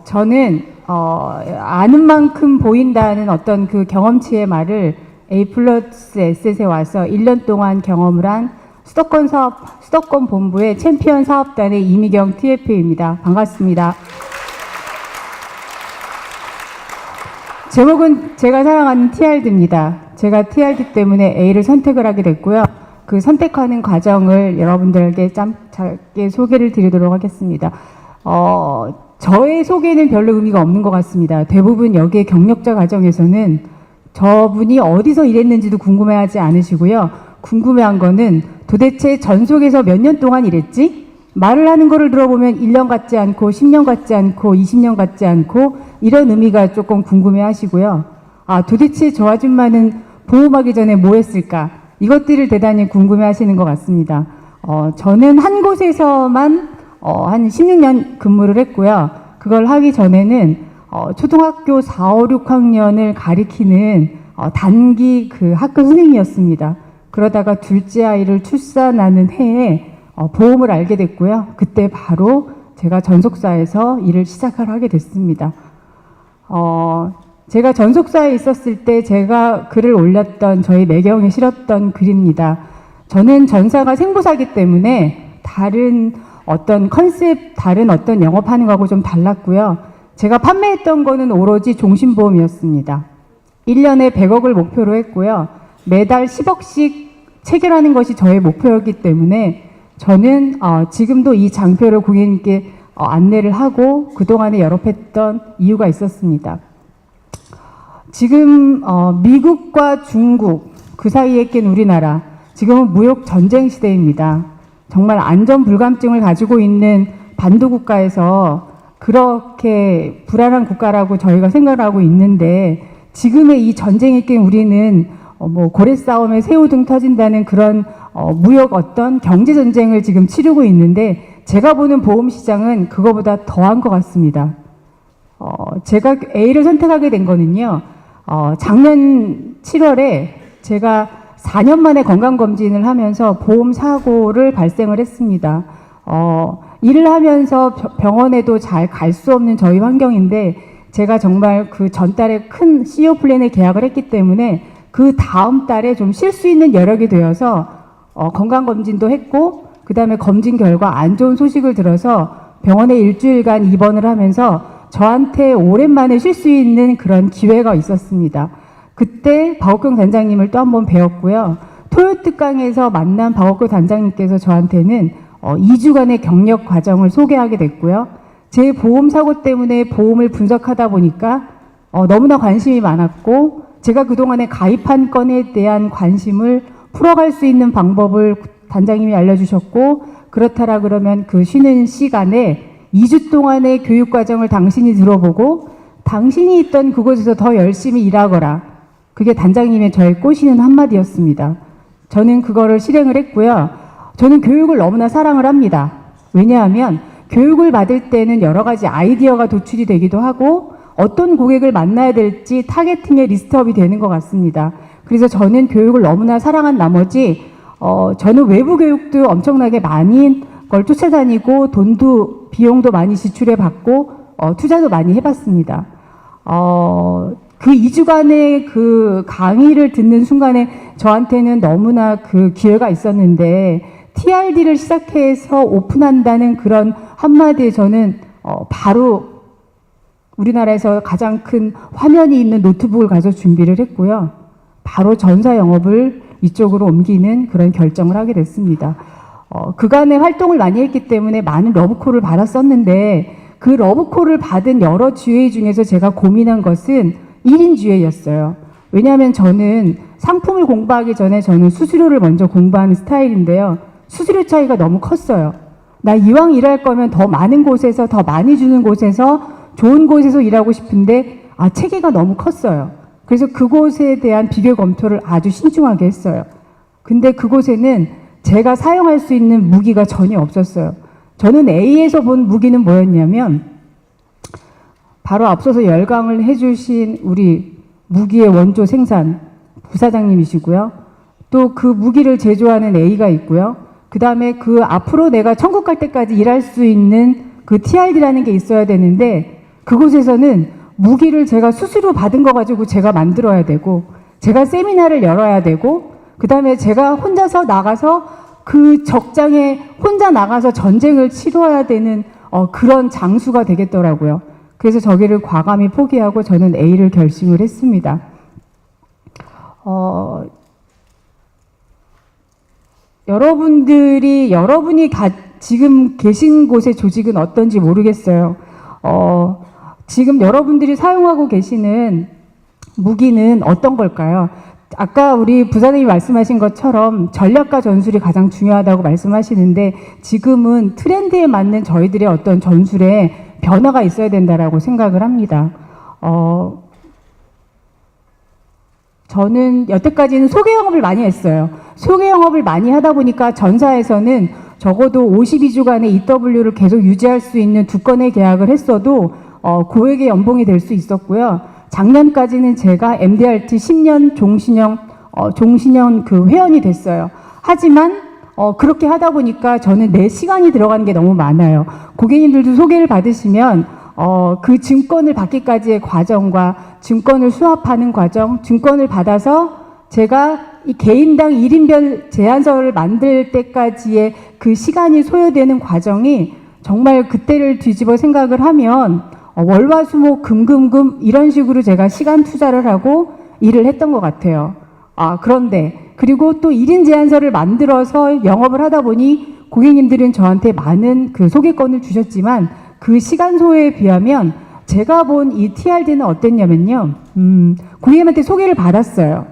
저는 아는 만큼 보인다는 어떤 그 경험치의 말을 A+S에 와서 1년 동안 경험을 한 수도권 본부의 챔피언 사업단의 이미경 TF입니다. 반갑습니다. 제목은 제가 사랑하는 TRD입니다. 제가 TRD 때문에 A를 선택을 하게 됐고요. 그 선택하는 과정을 여러분들에게 짧게 소개를 드리도록 하겠습니다. 저의 소개는 별로 의미가 없는 것 같습니다. 대부분 여기에 경력자 과정에서는 저분이 어디서 일했는지도 궁금해하지 않으시고요. 궁금해한 거는 도대체 전속에서 몇 년 동안 일했지? 말을 하는 거를 들어보면 1년 같지 않고 10년 같지 않고 20년 같지 않고 이런 의미가 조금 궁금해 하시고요. 도대체 저 아줌마는 보험하기 전에 뭐 했을까? 이것들을 대단히 궁금해 하시는 것 같습니다. 저는 한 곳에서만 한 16년 근무를 했고요. 그걸 하기 전에는 초등학교 4, 5, 6학년을 가리키는 단기 그 학교 선생님이었습니다. 그러다가 둘째 아이를 출산하는 해에 보험을 알게 됐고요. 그때 바로 제가 전속사에서 일을 시작을 하게 됐습니다. 제가 전속사에 있었을 때 제가 글을 올렸던 저희 매경에 실었던 글입니다. 저는 전사가 생보사기 때문에 다른 어떤 컨셉, 다른 어떤 영업하는 거하고 좀 달랐고요. 제가 판매했던 거는 오로지 종신보험이었습니다. 1년에 100억을 목표로 했고요. 매달 10억씩 체결하는 것이 저의 목표였기 때문에 저는 지금도 이 장표를 고객님께 안내를 하고 그동안에 열업했던 이유가 있었습니다. 지금 미국과 중국 그 사이에 낀 우리나라, 지금은 무역 전쟁 시대입니다. 정말 안전 불감증을 가지고 있는 반도 국가에서 그렇게 불안한 국가라고 저희가 생각을 하고 있는데, 지금의 이 전쟁에 낀 우리는 고래 싸움에 새우등 터진다는 그런 무역 어떤 경제 전쟁을 지금 치르고 있는데, 제가 보는 보험 시장은 그거보다 더한 것 같습니다. 제가 A를 선택하게 된 거는요, 작년 7월에 제가 4년 만에 건강검진을 하면서 보험 사고를 발생을 했습니다. 일을 하면서 병원에도 잘 갈 수 없는 저희 환경인데, 제가 정말 그 전달에 큰 CEO 플랜에 계약을 했기 때문에 그 다음 달에 좀 쉴 수 있는 여력이 되어서 건강검진도 했고, 그 다음에 검진 결과 안 좋은 소식을 들어서 병원에 일주일간 입원을 하면서 저한테 오랜만에 쉴 수 있는 그런 기회가 있었습니다. 그때 박옥경 단장님을 또 한 번 배웠고요. 토요특강에서 만난 박옥경 단장님께서 저한테는 2주간의 경력 과정을 소개하게 됐고요. 제 보험 사고 때문에 보험을 분석하다 보니까 너무나 관심이 많았고, 제가 그동안에 가입한 건에 대한 관심을 풀어갈 수 있는 방법을 단장님이 알려주셨고, 그렇다라 그러면 그 쉬는 시간에 2주 동안의 교육과정을 당신이 들어보고 당신이 있던 그곳에서 더 열심히 일하거라. 그게 단장님의 저의 꼬시는 한마디였습니다. 저는 그거를 실행을 했고요. 저는 교육을 너무나 사랑을 합니다. 왜냐하면 교육을 받을 때는 여러 가지 아이디어가 도출이 되기도 하고, 어떤 고객을 만나야 될지 타겟팅의 리스트업이 되는 것 같습니다. 그래서 저는 교육을 너무나 사랑한 나머지 저는 외부 교육도 엄청나게 많이 걸 쫓아다니고 돈도 비용도 많이 지출해 받고 투자도 많이 해봤습니다. 그 2주간의 그 강의를 듣는 순간에 저한테는 너무나 그 기회가 있었는데, TRD를 시작해서 오픈한다는 그런 한마디에 저는 바로 우리나라에서 가장 큰 화면이 있는 노트북을 가서 준비를 했고요. 바로 전사 영업을 이쪽으로 옮기는 그런 결정을 하게 됐습니다. 그간의 활동을 많이 했기 때문에 많은 러브콜을 받았었는데, 그 러브콜을 받은 여러 GA 중에서 제가 고민한 것은 1인 GA였어요. 왜냐하면 저는 상품을 공부하기 전에 저는 수수료를 먼저 공부하는 스타일인데요. 수수료 차이가 너무 컸어요. 나 이왕 일할 거면 더 많은 곳에서, 더 많이 주는 곳에서, 좋은 곳에서 일하고 싶은데 체계가 너무 컸어요. 그래서 그곳에 대한 비교 검토를 아주 신중하게 했어요. 근데 그곳에는 제가 사용할 수 있는 무기가 전혀 없었어요. 저는 A에서 본 무기는 뭐였냐면, 바로 앞서서 열강을 해주신 우리 무기의 원조 생산 부사장님이시고요. 또 그 무기를 제조하는 A가 있고요. 그 다음에 그 앞으로 내가 천국 갈 때까지 일할 수 있는 그 TRD라는 게 있어야 되는데, 그곳에서는 무기를 제가 수수료 받은 거 가지고 제가 만들어야 되고, 제가 세미나를 열어야 되고, 그 다음에 제가 혼자서 나가서 그 적장에 혼자 나가서 전쟁을 치러야 되는 그런 장수가 되겠더라고요. 그래서 저기를 과감히 포기하고 저는 A를 결심을 했습니다. 여러분이 지금 계신 곳의 조직은 어떤지 모르겠어요. 지금 여러분들이 사용하고 계시는 무기는 어떤 걸까요? 아까 우리 부사장님이 말씀하신 것처럼 전략과 전술이 가장 중요하다고 말씀하시는데, 지금은 트렌드에 맞는 저희들의 어떤 전술에 변화가 있어야 된다라고 생각을 합니다. 저는 여태까지는 소개 영업을 많이 했어요. 소개 영업을 많이 하다 보니까 전사에서는 적어도 52주간의 EW를 계속 유지할 수 있는 2건의 계약을 했어도 고액의 연봉이 될 수 있었고요. 작년까지는 제가 MDRT 10년 종신형 그 회원이 됐어요. 하지만 그렇게 하다 보니까 저는 내 시간이 들어가는 게 너무 많아요. 고객님들도 소개를 받으시면 그 증권을 받기까지의 과정과 증권을 수합하는 과정, 증권을 받아서 제가 이 개인당 1인별 제안서를 만들 때까지의 그 시간이 소요되는 과정이 정말 그때를 뒤집어 생각을 하면 월화수목 금금금 이런 식으로 제가 시간 투자를 하고 일을 했던 것 같아요. 그런데 그리고 또 1인 제안서를 만들어서 영업을 하다 보니 고객님들은 저한테 많은 그 소개권을 주셨지만 그 시간 소요에 비하면 제가 본 이 TRD는 어땠냐면요. 고객님한테 소개를 받았어요.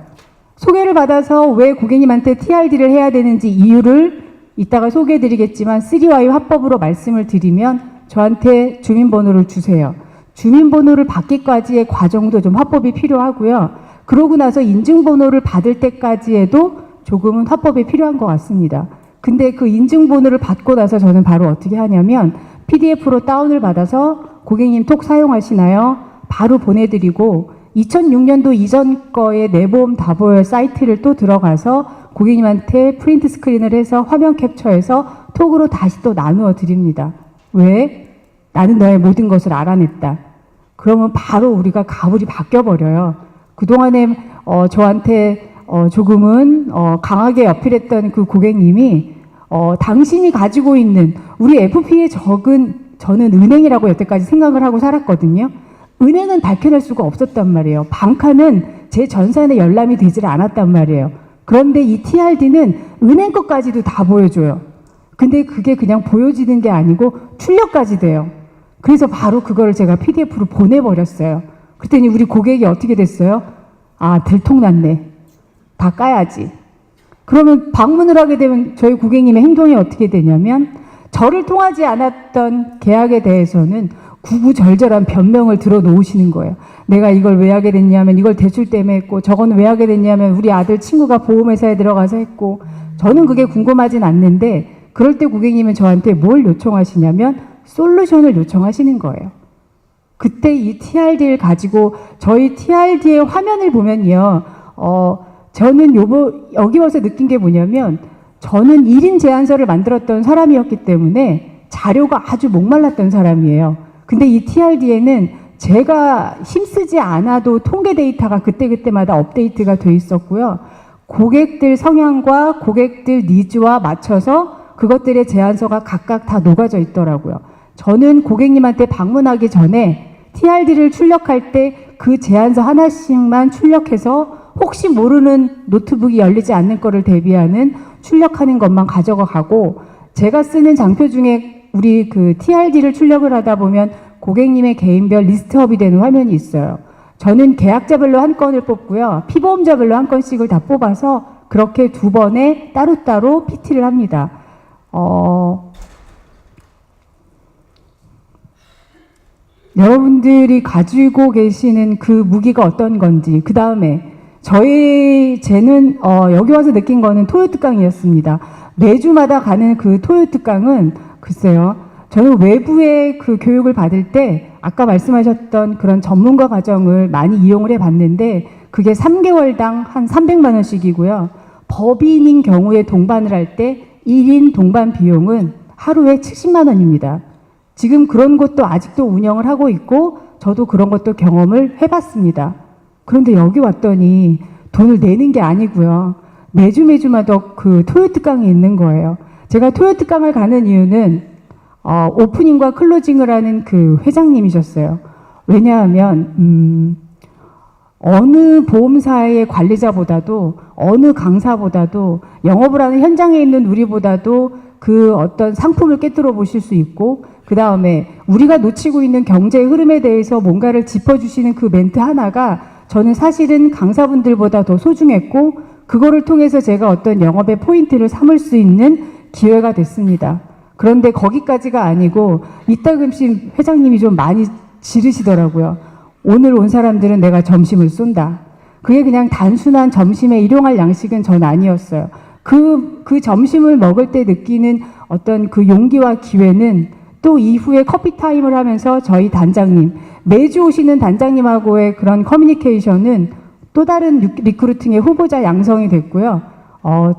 소개를 받아서 왜 고객님한테 TRD를 해야 되는지 이유를 이따가 소개해드리겠지만 3Y 화법으로 말씀을 드리면 저한테 주민번호를 주세요. 주민번호를 받기까지의 과정도 좀 화법이 필요하고요. 그러고 나서 인증번호를 받을 때까지에도 조금은 화법이 필요한 것 같습니다. 근데 그 인증번호를 받고 나서 저는 바로 어떻게 하냐면 PDF로 다운을 받아서 고객님 톡 사용하시나요? 바로 보내드리고 2006년도 이전 거의 내보험 다보여 사이트를 또 들어가서 고객님한테 프린트 스크린을 해서 화면 캡처해서 톡으로 다시 또 나누어 드립니다. 왜? 나는 너의 모든 것을 알아냈다. 그러면 바로 우리가 가불이 바뀌어버려요. 그동안에 저한테 조금은 강하게 어필했던 그 고객님이 당신이 가지고 있는 우리 FP의 적은 저는 은행이라고 여태까지 생각을 하고 살았거든요. 은행은 밝혀낼 수가 없었단 말이에요. 방카는 제 전산에 열람이 되질 않았단 말이에요. 그런데 이 TRD는 은행 것까지도 다 보여줘요. 근데 그게 그냥 보여지는 게 아니고 출력까지 돼요. 그래서 바로 그걸 제가 PDF로 보내버렸어요. 그랬더니 우리 고객이 어떻게 됐어요? 들통났네. 다 까야지. 그러면 방문을 하게 되면 저희 고객님의 행동이 어떻게 되냐면 저를 통하지 않았던 계약에 대해서는 구구절절한 변명을 들어 놓으시는 거예요. 내가 이걸 왜 하게 됐냐면 이걸 대출 때문에 했고 저건 왜 하게 됐냐면 우리 아들 친구가 보험회사에 들어가서 했고 저는 그게 궁금하진 않는데 그럴 때 고객님은 저한테 뭘 요청하시냐면 솔루션을 요청하시는 거예요. 그때 이 TRD를 가지고 저희 TRD의 화면을 보면요. 저는 여기 와서 느낀 게 뭐냐면 저는 1인 제안서를 만들었던 사람이었기 때문에 자료가 아주 목말랐던 사람이에요. 근데 이 TRD에는 제가 힘쓰지 않아도 통계 데이터가 그때그때마다 업데이트가 돼 있었고요. 고객들 성향과 고객들 니즈와 맞춰서 그것들의 제안서가 각각 다 녹아져 있더라고요. 저는 고객님한테 방문하기 전에 TRD를 출력할 때 그 제안서 하나씩만 출력해서 혹시 모르는 노트북이 열리지 않는 거를 대비하는 출력하는 것만 가져가 가고 제가 쓰는 장표 중에 우리 그 TRD를 출력을 하다 보면 고객님의 개인별 리스트업이 되는 화면이 있어요. 저는 계약자별로 한 건을 뽑고요. 피보험자별로 한 건씩을 다 뽑아서 그렇게 2번에 따로따로 PT를 합니다. 여러분들이 가지고 계시는 그 무기가 어떤 건지, 그 다음에 쟤는 여기 와서 느낀 거는 토요특강이었습니다. 매주마다 가는 그 토요특강은 글쎄요. 저는 외부의 그 교육을 받을 때 아까 말씀하셨던 그런 전문가 과정을 많이 이용을 해봤는데 그게 3개월당 한 300만 원씩이고요. 법인인 경우에 동반을 할 때 1인 동반 비용은 하루에 70만 원입니다. 지금 그런 곳도 아직도 운영을 하고 있고 저도 그런 것도 경험을 해봤습니다. 그런데 여기 왔더니 돈을 내는 게 아니고요. 매주마다 그 토요특강이 있는 거예요. 제가 토요특강을 가는 이유는 오프닝과 클로징을 하는 그 회장님이셨어요. 왜냐하면 어느 보험사의 관리자보다도 어느 강사보다도 영업을 하는 현장에 있는 우리보다도 그 어떤 상품을 꿰뚫어 보실 수 있고 그 다음에 우리가 놓치고 있는 경제의 흐름에 대해서 뭔가를 짚어주시는 그 멘트 하나가 저는 사실은 강사분들보다 더 소중했고 그거를 통해서 제가 어떤 영업의 포인트를 삼을 수 있는 기회가 됐습니다. 그런데 거기까지가 아니고 이따금씩 회장님이 좀 많이 지르시더라고요. 오늘 온 사람들은 내가 점심을 쏜다. 그게 그냥 단순한 점심에 일용할 양식은 전 아니었어요. 그 점심을 먹을 때 느끼는 어떤 그 용기와 기회는 또 이후에 커피 타임을 하면서 저희 단장님, 매주 오시는 단장님하고의 그런 커뮤니케이션은 또 다른 리크루팅의 후보자 양성이 됐고요.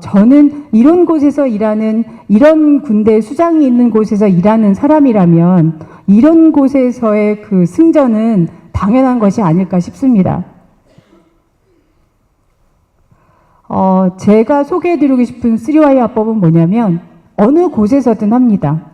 저는 이런 곳에서 일하는, 이런 군대 수장이 있는 곳에서 일하는 사람이라면 이런 곳에서의 그 승전은 당연한 것이 아닐까 싶습니다. 제가 소개해드리고 싶은 3Y 화법은 뭐냐면 어느 곳에서든 합니다.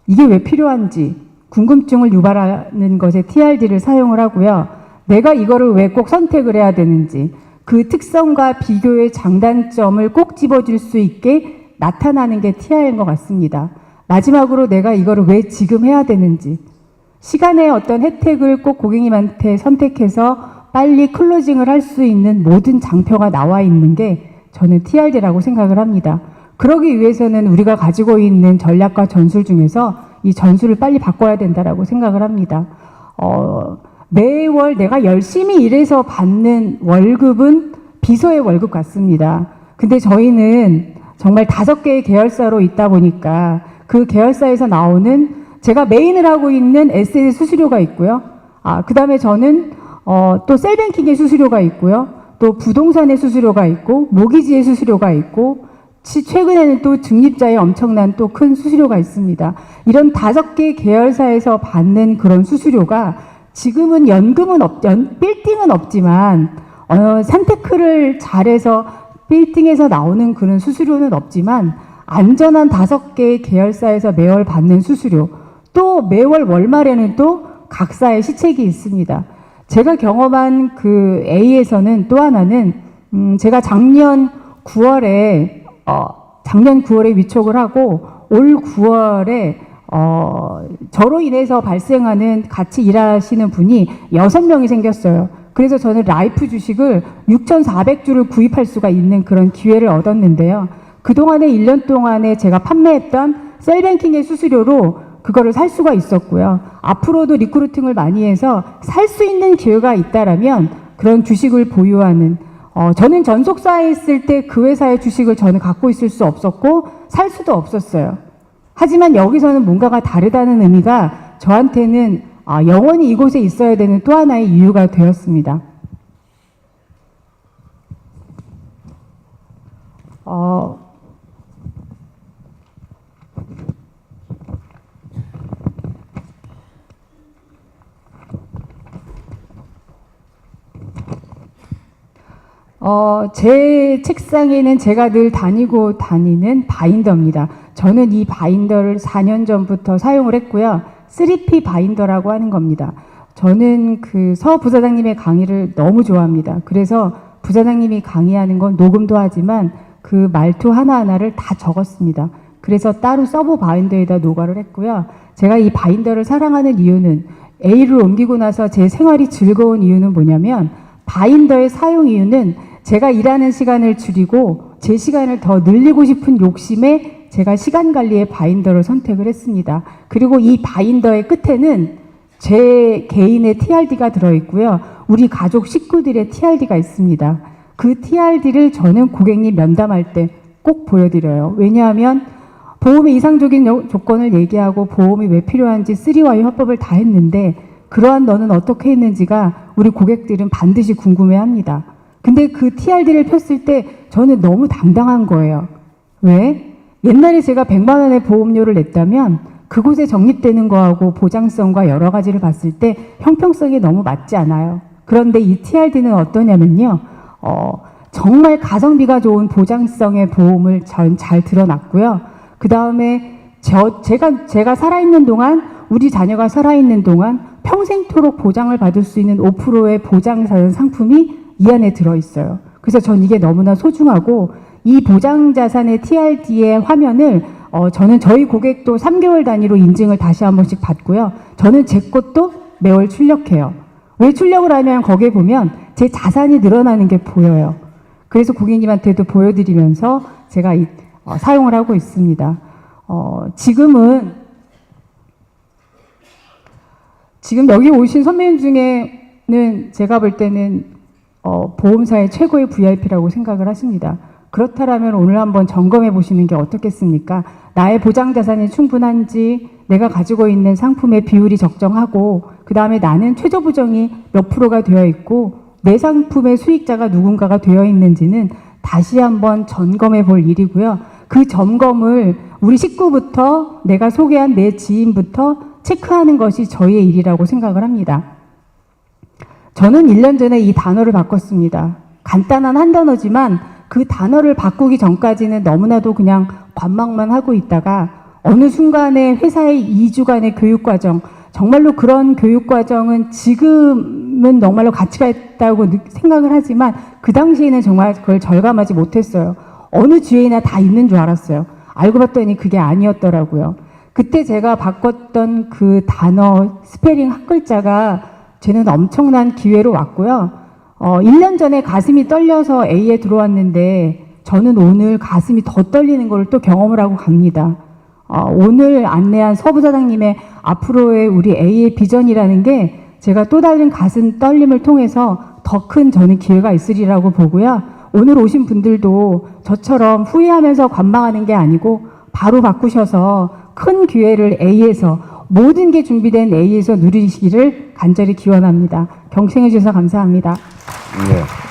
이게 왜 필요한지 궁금증을 유발하는 것에 TRD를 사용을 하고요. 내가 이거를 왜 꼭 선택을 해야 되는지 그 특성과 비교의 장단점을 꼭 집어줄 수 있게 나타나는 게 TR인 것 같습니다. 마지막으로 내가 이거를 왜 지금 해야 되는지 시간의 어떤 혜택을 꼭 고객님한테 선택해서 빨리 클로징을 할 수 있는 모든 장표가 나와 있는 게 저는 TRD라고 생각을 합니다. 그러기 위해서는 우리가 가지고 있는 전략과 전술 중에서 이 전술을 빨리 바꿔야 된다라고 생각을 합니다. 매월 내가 열심히 일해서 받는 월급은 비서의 월급 같습니다. 근데 저희는 정말 5개의 계열사로 있다 보니까 그 계열사에서 나오는 제가 메인을 하고 있는 SNS 수수료가 있고요. 그 다음에 저는 또 셀뱅킹의 수수료가 있고요. 또 부동산의 수수료가 있고 모기지의 수수료가 있고 최근에는 또 중립자의 엄청난 또 큰 수수료가 있습니다. 이런 5개 계열사에서 받는 그런 수수료가 지금은 빌딩은 없지만 산테크를 잘해서 빌딩에서 나오는 그런 수수료는 없지만 안전한 5개의 계열사에서 매월 받는 수수료 또 매월 월말에는 또 각사의 시책이 있습니다. 제가 경험한 그 A에서는 또 하나는 제가 작년 9월에 위촉을 하고 올 9월에 저로 인해서 발생하는 같이 일하시는 분이 6명이 생겼어요. 그래서 저는 라이프 주식을 6,400주를 구입할 수가 있는 그런 기회를 얻었는데요. 그동안에 1년 동안에 제가 판매했던 셀뱅킹의 수수료로 그거를 살 수가 있었고요. 앞으로도 리크루팅을 많이 해서 살 수 있는 기회가 있다라면 그런 주식을 보유하는 저는 전속사에 있을 때 그 회사의 주식을 저는 갖고 있을 수 없었고 살 수도 없었어요. 하지만 여기서는 뭔가가 다르다는 의미가 저한테는 영원히 이곳에 있어야 되는 또 하나의 이유가 되었습니다. 제 책상에는 제가 늘 다니는 바인더입니다. 저는 이 바인더를 4년 전부터 사용을 했고요. 3P 바인더라고 하는 겁니다. 저는 그 서 부사장님의 강의를 너무 좋아합니다. 그래서 부사장님이 강의하는 건 녹음도 하지만 그 말투 하나하나를 다 적었습니다. 그래서 따로 서브 바인더에다 녹화를 했고요. 제가 이 바인더를 사랑하는 이유는 A를 옮기고 나서 제 생활이 즐거운 이유는 뭐냐면 바인더의 사용 이유는 제가 일하는 시간을 줄이고 제 시간을 더 늘리고 싶은 욕심에 제가 시간 관리의 바인더를 선택을 했습니다. 그리고 이 바인더의 끝에는 제 개인의 TRD가 들어있고요. 우리 가족 식구들의 TRD가 있습니다. 그 TRD를 저는 고객님 면담할 때 꼭 보여드려요. 왜냐하면 보험의 이상적인 조건을 얘기하고 보험이 왜 필요한지 3Y 화법을 다 했는데 그러한 너는 어떻게 했는지가 우리 고객들은 반드시 궁금해합니다. 근데 그 TRD를 폈을 때 저는 너무 당당한 거예요. 왜? 옛날에 제가 100만 원의 보험료를 냈다면 그곳에 적립되는 거하고 보장성과 여러 가지를 봤을 때 형평성이 너무 맞지 않아요. 그런데 이 TRD는 어떠냐면요. 정말 가성비가 좋은 보장성의 보험을 잘 들어놨고요. 그 다음에 제가 살아있는 동안, 우리 자녀가 살아있는 동안 평생토록 보장을 받을 수 있는 5%의 보장 상품이 이 안에 들어있어요. 그래서 전 이게 너무나 소중하고, 이 보장자산의 TRD의 화면을 저는 저희 고객도 3개월 단위로 인증을 다시 한 번씩 받고요. 저는 제 것도 매월 출력해요. 왜 출력을 하냐면 거기에 보면 제 자산이 늘어나는 게 보여요. 그래서 고객님한테도 보여드리면서 제가 사용을 하고 있습니다. 지금 여기 오신 선배님 중에는 제가 볼 때는 보험사의 최고의 VIP라고 생각을 하십니다. 그렇다면 오늘 한번 점검해 보시는 게 어떻겠습니까? 나의 보장 자산이 충분한지, 내가 가지고 있는 상품의 비율이 적정하고, 그 다음에 나는 최저 보정이 몇 프로가 되어 있고, 내 상품의 수익자가 누군가가 되어 있는지는 다시 한번 점검해 볼 일이고요. 그 점검을 우리 식구부터, 내가 소개한 내 지인부터 체크하는 것이 저희의 일이라고 생각을 합니다. 저는 1년 전에 이 단어를 바꿨습니다. 간단한 한 단어지만 그 단어를 바꾸기 전까지는 너무나도 그냥 관망만 하고 있다가 어느 순간에 회사의 2주간의 교육과정, 정말로 그런 교육과정은 지금은 정말로 가치가 있다고 생각을 하지만 그 당시에는 정말 그걸 절감하지 못했어요. 어느 주에나 다 있는 줄 알았어요. 알고 봤더니 그게 아니었더라고요. 그때 제가 바꿨던 그 단어 스페링 한 글자가 저는 엄청난 기회로 왔고요. 1년 전에 가슴이 떨려서 A에 들어왔는데 저는 오늘 가슴이 더 떨리는 걸 또 경험을 하고 갑니다. 오늘 안내한 서부 사장님의 앞으로의 우리 A의 비전이라는 게 제가 또 다른 가슴 떨림을 통해서 더 큰 저는 기회가 있으리라고 보고요. 오늘 오신 분들도 저처럼 후회하면서 관망하는 게 아니고 바로 바꾸셔서 큰 기회를 A에서, 모든 게 준비된 A에서 누리시기를 간절히 기원합니다. 경청해 주셔서 감사합니다. 네.